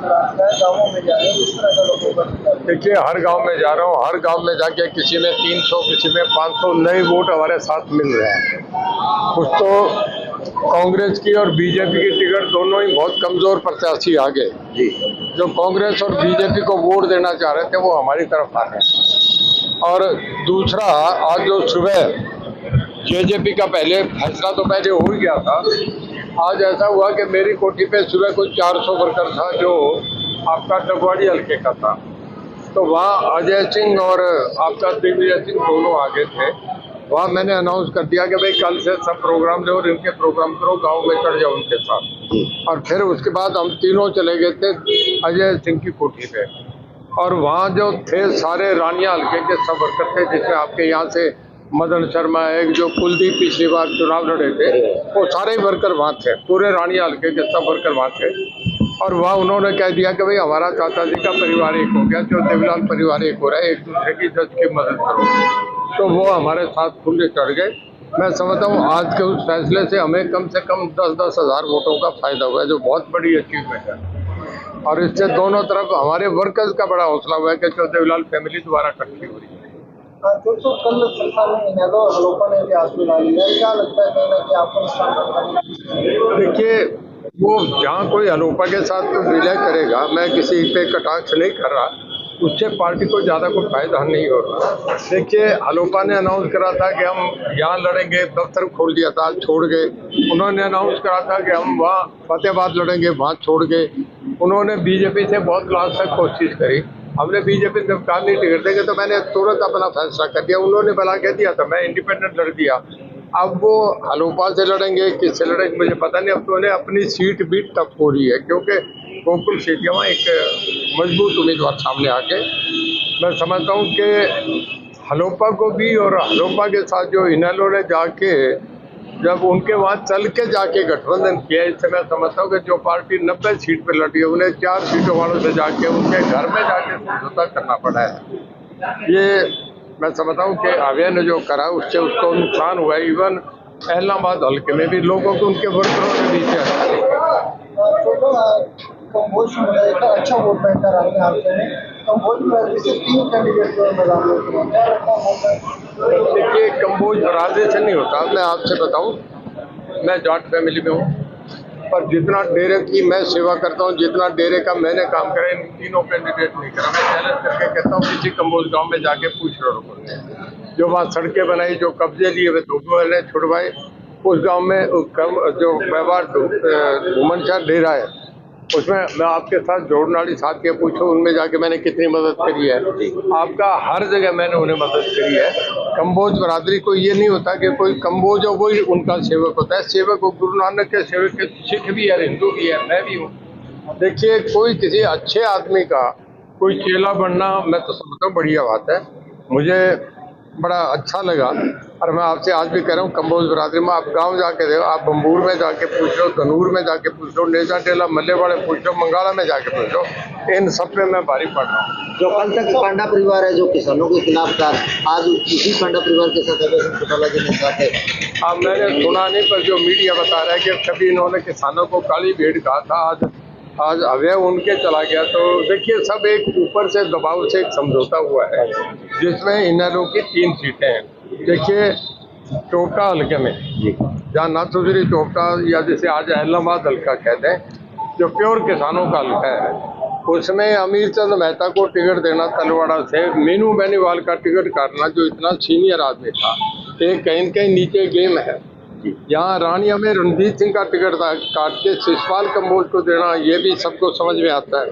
गाँवों में जा रहे हैं, किस तरह का लोगों का? देखिए, हर गांव में जा रहा हूँ, हर गांव में जाके किसी में 300 किसी में 500 नए वोट हमारे साथ मिल रहे हैं। कुछ तो कांग्रेस की और बीजेपी की टिकट दोनों ही बहुत कमजोर प्रत्याशी आ गए जी। जो कांग्रेस और बीजेपी को वोट देना चाह रहे थे वो हमारी तरफ आ गए। और दूसरा, आज जो सुबह जेजेपी का पहले फैसला तो पहले हो ही गया था, आज ऐसा हुआ कि मेरी कोठी पे सुबह कोई 400 वर्कर था जो आपका डबवाड़ी हल्के का था। तो वहाँ अजय सिंह और आपका दिग्विजय सिंह दोनों आगे थे। वहाँ मैंने अनाउंस कर दिया कि भाई कल से सब प्रोग्राम लो और इनके प्रोग्राम करो, गांव में चढ़ जाओ उनके साथ। और फिर उसके बाद हम तीनों चले गए थे अजय सिंह की कोठी पे। और वहाँ जो थे सारे रानिया हल्के के सब वर्कर थे, जिसमें आपके यहाँ से मदन शर्मा, एक जो कुलदीप पिछली बार चुनाव लड़े थे, वो सारे वर्कर वहाँ थे, पूरे रानिया हल्के के सब वर्कर वहाँ थे। और वहाँ उन्होंने कह दिया कि भाई हमारा चाचा जी का परिवार एक हो गया, जो देवीलाल परिवार एक हो रहा है, एक दूसरे की जज की मदद करो। तो वो हमारे साथ खुले चढ़ गए। मैं समझता हूँ आज के उस फैसले से हमें कम से कम 10-10 हज़ार वोटों का फायदा हुआ है, जो बहुत बड़ी अचीवमेंट है। और इससे दोनों तरफ हमारे वर्कर्स का बड़ा हौसला हुआ है कि देवीलाल फैमिली दोबारा इकट्ठी हो रही है। तो कल सरकार ने इनेलो हलोपा ने इतिहास मिला लिया, क्या लगता है कहना कि आपको? देखिए, वो जहाँ कोई हलोपा के साथ विलय करेगा, मैं किसी पे कटाक्ष नहीं कर रहा, उससे पार्टी को ज़्यादा कोई फायदा नहीं हो रहा। देखिए, हलोपा ने अनाउंस करा था कि हम यहाँ लड़ेंगे, दफ्तर खोल दिया था, छोड़ गए। उन्होंने अनाउंस करा था कि हम वहाँ फतेहाबाद लड़ेंगे, वहाँ छोड़ गए। उन्होंने बीजेपी से बहुत लास्ट तक कोशिश करी, हमने बीजेपी से काम नहीं टिकट देंगे, तो मैंने तुरंत अपना फैसला कर दिया। उन्होंने भला कह दिया था, मैं इंडिपेंडेंट लड़ दिया। अब वो हलोपा से लड़ेंगे, किससे लड़ेंगे मुझे पता नहीं। अब तो उन्हें अपनी सीट भी टफ हो रही है, क्योंकि गोकुल सीटियाँ एक मजबूत उम्मीदवार सामने आके, मैं समझता हूँ कि हलोपा को भी और हलोपा के साथ जो इनेलो ने जाके जब उनके वहाँ चल के जाके गठबंधन किया, इससे मैं समझता हूँ कि जो पार्टी 90 सीट पे लड़ी है, उन्हें 4 सीटों वालों से जाके उनके घर में जाके समझौता करना पड़ा है। ये मैं समझता हूँ कि आर्या ने जो करा उससे उसको नुकसान हुआ है। इवन एलनाबाद हल्के में भी लोगों को उनके वर्करों के बीच अच्छा वोट बैंक रहा है। तीन कैंडिडेट देखिए, कंबोज बरादरी से नहीं होता। मैं आपसे बताऊं, मैं जॉइंट फैमिली में हूँ, पर जितना डेरे की मैं सेवा करता हूँ, जितना डेरे का मैंने काम करा, इन तीनों कैंडिडेट नहीं करा। मैं चैलेंज करके कहता हूँ, किसी कंबोज गांव में जाके पूछ लो लोगों ने, जो वहाँ सड़कें बनाई, जो कब्जे लिए वे धूप मैंने छुड़वाए। उस गाँव में जो व्यवहार घुमनशाह डेरा है, उसमें मैं आपके साथ जोड़नाड़ी साथ के पूछो, उनमें जाके मैंने कितनी मदद करी है। आपका हर जगह मैंने उन्हें मदद करी है। कंबोज बरादरी को ये नहीं होता कि कोई कंबोज हो वही उनका सेवक होता है। सेवक हो गुरु नानक के सेवक के सिख भी है, हिंदू भी है, मैं भी हूँ। देखिए, कोई किसी अच्छे आदमी का कोई चेला बनना, मैं तो समझता हूँ बढ़िया बात है। मुझे बड़ा अच्छा लगा। और मैं आपसे आज भी कह रहा हूँ, कंबोज बरादरी में आप गांव जाके देखो, आप बम्बूर में जाके पूछ लो, धनूर में जाके पूछ लो, नेजा टेला मल्लेवाड़े पूछ लो, मंगाला में जाके पूछ लो, इन सब पे मैं भारी पड़ रहा हूँ। जो कल तक पांडा परिवार है जो किसानों के खिलाफ था, आज उसी पांडा परिवार के साथ मैंने सुना नहीं, पर जो मीडिया बता रहा है कि कभी इन्होंने किसानों को काली भेड़ कहा था, आज अवय उनके चला गया। तो देखिए, सब एक ऊपर से दबाव से एक समझौता हुआ है, जिसमें इनेलो की 3 सीटें हैं। देखिए, चोपटा हल्के में जहाँ नाथुश्री चोपटा, या जिसे आज एलनाबाद हल्का कहते हैं, जो प्योर किसानों का हल्का है, उसमें अमीर चंद मेहता को टिकट देना तलवाड़ा से, मीनू बेनीवाल का टिकट काटना, जो इतना सीनियर आदमी था, एक कहीं कहीं नीचे गेम है। यहाँ रानिया में रणजीत सिंह का टिकट काट के शिषपाल कंबोज को देना, ये भी सबको समझ में आता है।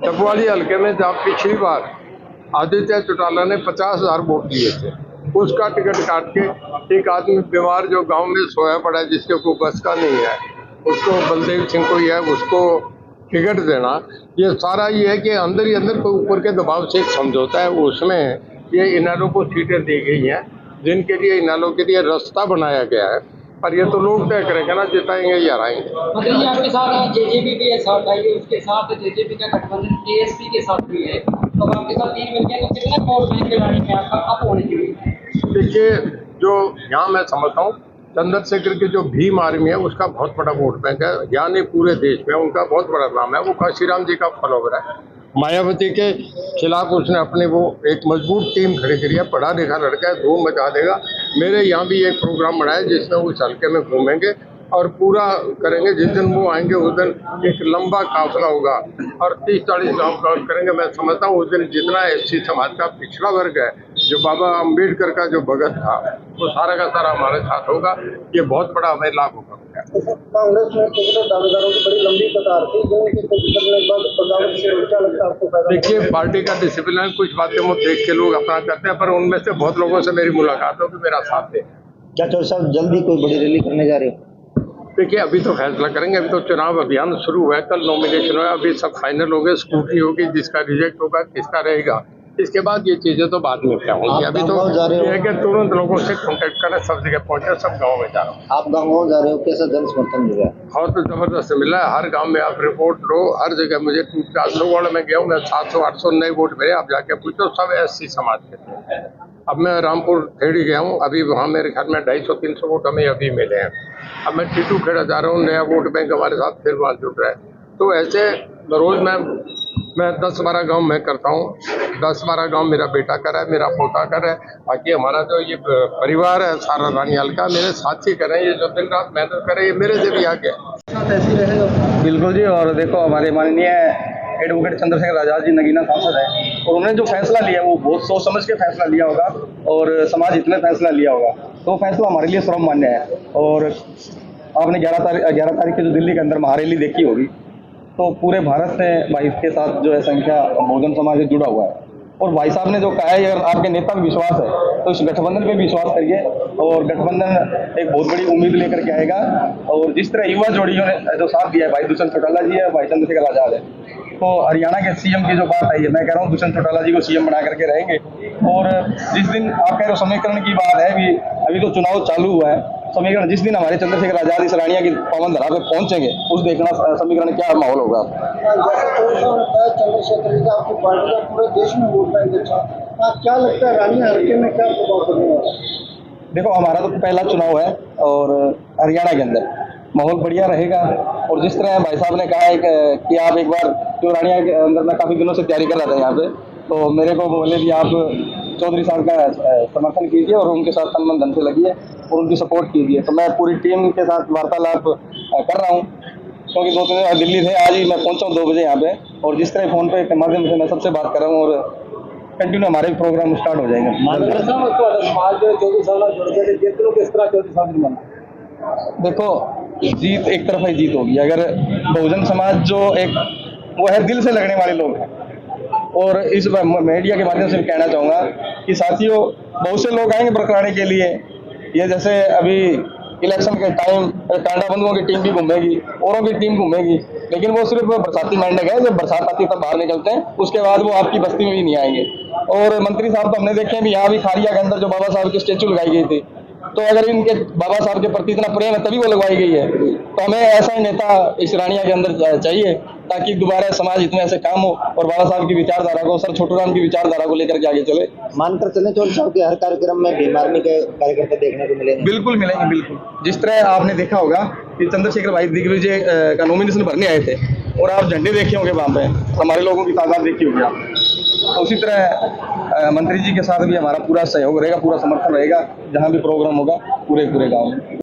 डबवाड़ी हल्के में जहाँ पिछली बार आदित्य चौटाला ने 50,000 वोट दिए थे, उसका टिकट काट के एक आदमी बीमार जो गांव में सोया पड़ा है, जिसके कोई बस का नहीं है, उसको बलदेव सिंह को ही है, उसको टिकट देना, ये सारा ये है कि अंदर ही अंदर कोई ऊपर के दबाव से एक समझौता है। उसमें ये इनेलो को सीटें दी गई हैं, जिनके लिए इनेलो के लिए रास्ता बनाया गया है। पर ये तो लोग तय करेंगे ना, जिताएंगे या हराएंगे। मतलब आपके साथ जेजेपी भी है, साथ आई है, उसके साथ जेजेपी का गठबंधन एएसपी के साथ भी है, तो आपके साथ 3 मिल गया, तो कितना वोट बैंक के बारे में आपका अप होने की? देखिए, जो यहाँ मैं समझता हूँ चंद्रशेखर की जो भीम आर्मी है उसका बहुत बड़ा वोट बैंक है, यानी पूरे देश में उनका बहुत बड़ा नाम है। वो काशीराम जी का फॉलोवर है। मायावती के खिलाफ उसने अपनी वो एक मजबूत टीम खड़ी करी है। पढ़ा लिखा लड़का है, धूम मचा देगा। मेरे यहाँ भी एक प्रोग्राम बना है जिसमें उस हल्के में घूमेंगे और पूरा करेंगे। जिस दिन वो आएंगे उस दिन एक लंबा काफिला होगा और 30-40 गाँव कवर करेंगे। मैं समझता हूँ उस दिन जितना एससी समाज का पिछड़ा वर्ग है, जो बाबा अम्बेडकर का जो भगत था, वो सारा का सारा हमारे साथ होगा। ये बहुत बड़ा हमें लाभ होगा। कांग्रेस में टिकट दावेदारों की बड़ी लंबी कतार थी, जिनके टिकट करने के बाद बगावत से क्या लगता है आपको फायदा? देखिए, पार्टी का डिसिप्लिन है, कुछ बातें वो देख के लोग अपना करते हैं, पर उनमें से बहुत लोगों से मेरी मुलाकात हो कि मेरा साथ दे। क्या चौधरी साहब जल्दी कोई बड़ी रैली करने जा रहे हो? देखिए, अभी तो फैसला करेंगे। अभी तो चुनाव अभियान शुरू हुआ है, कल नॉमिनेशन हुआ है, अभी सब फाइनल हो गए, स्कूटनी होगी, जिसका रिजेक्ट होगा, किसका रहेगा, इसके बाद ये चीजें तो बाद में क्या होंगी। अभी तो ये है कि तुरंत लोगों से कांटेक्ट करें, सब जगह पहुंचे, सब गाँव में जा रहा हूँ। आप गाँव जा रहे हो, कैसा जन समर्थन मिल रहा है? और तो जबरदस्त मिला है। हर गांव में आप रिपोर्ट लो, हर जगह मुझे टूटवाड़ में गया हूँ मैं, 700-800 नए वोट मिले। आप जाके पूछो, सब एससी समाज के थे। अब मैं रामपुर खेड़ी गया हूँ, अभी वहाँ मेरे घर में 250-300 वोट हमें अभी मिले हैं। अब मैं टीटू खेड़ा जा रहा हूँ, नया वोट बैंक हमारे साथ फिर वहाँ जुड़ रहा है। तो ऐसे रोज मैं 10-12 गांव में करता हूँ। 10-12 गांव मेरा बेटा कर रहा है, मेरा पोता कर रहा है। बाकी हमारा जो ये परिवार है सारा रानियाल का, मेरे साथी कर रहे हैं। ये जो दिन रात मेहनत कर रहे हैं, ये मेरे से भी आगे साथ ऐसी रहेगा। बिल्कुल जी। और देखो, हमारे माननीय एडवोकेट चंद्रशेखर आजाद जी नगीना सांसद है, और उन्होंने जो फैसला लिया वो बहुत सोच समझ के फैसला लिया होगा और समाज हित में फैसला लिया होगा। तो फैसला हमारे लिए सर्वमान्य है। और आपने 11 तारीख की जो दिल्ली के अंदर महारैली देखी होगी, तो पूरे भारत से भाई के साथ जो है संख्या बहुजन समाज से जुड़ा हुआ है। और भाई साहब ने जो कहा है, अगर आपके नेता पे विश्वास है तो इस गठबंधन पे विश्वास करिए। और गठबंधन एक बहुत बड़ी उम्मीद लेकर के आएगा। और जिस तरह युवा जोड़ियों ने जो साथ दिया है, भाई दुष्यंत चौटाला जी है, भाई चंद्रशेखर आजाद है, तो हरियाणा के सीएम की जो बात आई है, मैं कह रहा हूँ दुष्यंत चौटाला जी को सीएम बना करके रहेंगे। और जिस दिन आप कह रहे हो समीकरण की बात है, अभी तो चुनाव चालू हुआ है, समीकरण जिस दिन हमारे चंद्रशेखर आजाद इस रानिया की पावन धरा पे पहुंचेंगे, उस देखना समीकरण क्या माहौल होगा। चंद्रशेखर जी का आपकी पार्टी का पूरे देश में वोट बैंक अच्छा, क्या लगता है रानिया हल्के में क्या प्रभाव पड़ने वाला है? देखो, हमारा तो पहला चुनाव है और हरियाणा के अंदर माहौल बढ़िया रहेगा। और जिस तरह भाई साहब ने कहा है कि आप एक बार, जो रानिया के अंदर मैं काफ़ी दिनों से तैयारी कर रहा था यहाँ पे, तो मेरे को बोले कि आप चौधरी साहब का समर्थन कीजिए और उनके साथ तन मन धन से लगिए और उनकी सपोर्ट कीजिए। तो मैं पूरी टीम के साथ वार्तालाप कर रहा हूँ, क्योंकि 2-3 दिन दिल्ली थे, आज ही मैं पहुँचा हूँ 2 बजे यहाँ पे। और जिस तरह फ़ोन पे के माध्यम से मैं सबसे बात कर रहा हूँ, और कंटिन्यू हमारे प्रोग्राम स्टार्ट हो जाएंगे। देखो, जीत एक तरफ ही जीत होगी। अगर बहुजन समाज जो एक वो है, दिल से लगने वाले लोग हैं। और इस मीडिया के माध्यम से कहना चाहूँगा कि साथियों, बहुत से लोग आएंगे बरकराने के लिए। ये जैसे अभी इलेक्शन के टाइम कांडा बंधुओं की टीम भी घूमेगी, औरों की टीम घूमेगी, लेकिन वो सिर्फ बरसाती मेंढक है। जब बरसात आती है तब बाहर निकलते हैं, उसके बाद वो आपकी बस्ती में भी नहीं आएंगे। और मंत्री साहब तो हमने देखे हैं भी, यहाँ भी खारिया के अंदर जो बाबा साहब की स्टेचू लगाई गई थी, तो अगर इनके बाबा साहब के प्रति इतना प्रेम है तभी वो लगवाई गई है। तो हमें ऐसा ही नेता इस रानिया के अंदर चाहिए, ताकि दोबारा समाज इतने ऐसे काम हो और बाबा साहब की विचारधारा को, सर छोटू राम की विचारधारा को लेकर के आगे चले। मानकर चले चौधरी साहब के हर कार्यक्रम में भीम आर्मी के कार्यकर्ता देखने को मिलेंगे? बिल्कुल मिलेंगे, बिल्कुल। जिस तरह आपने देखा होगा कि चंद्रशेखर भाई दिग्विजय का नॉमिनेशन भरने आए थे, और आप झंडे देखे होंगे वहाँ पे, हमारे लोगों की तादाद देखी होगी आप। तो उसी तरह मंत्री जी के साथ भी हमारा पूरा सहयोग रहेगा, पूरा समर्थन रहेगा। जहाँ भी प्रोग्राम होगा पूरे गाँव में।